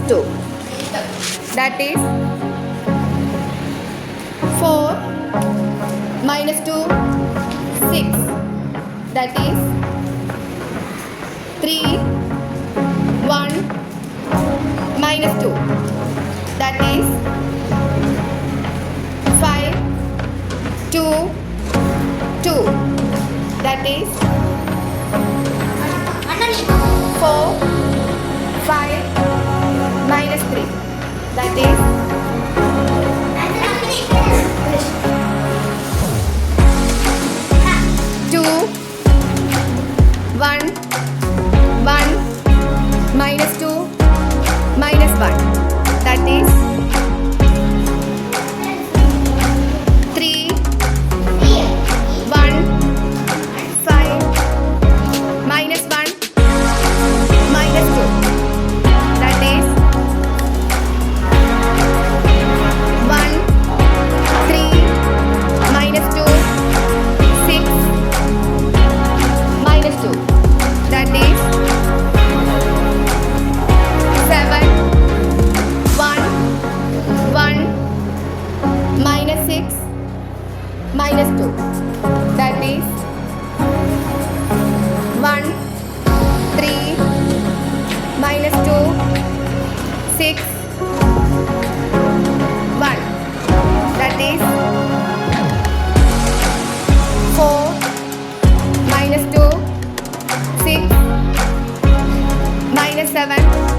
2. That is 4 minus 2, 6. That is 3, 1 minus 2. That is 5, 2, 2. That is 4, 5 minus 3. That is 2, 1, 1 minus 2 minus 1. That is 3, 1, 5 minus 1 minus 2. That is 1, 3 minus 2, 6 minus 2. That is 7, 1, 1 minus 6 minus 2. That is 1, 3 minus 2, 6, 1. That is 4 minus 2, 6 minus 7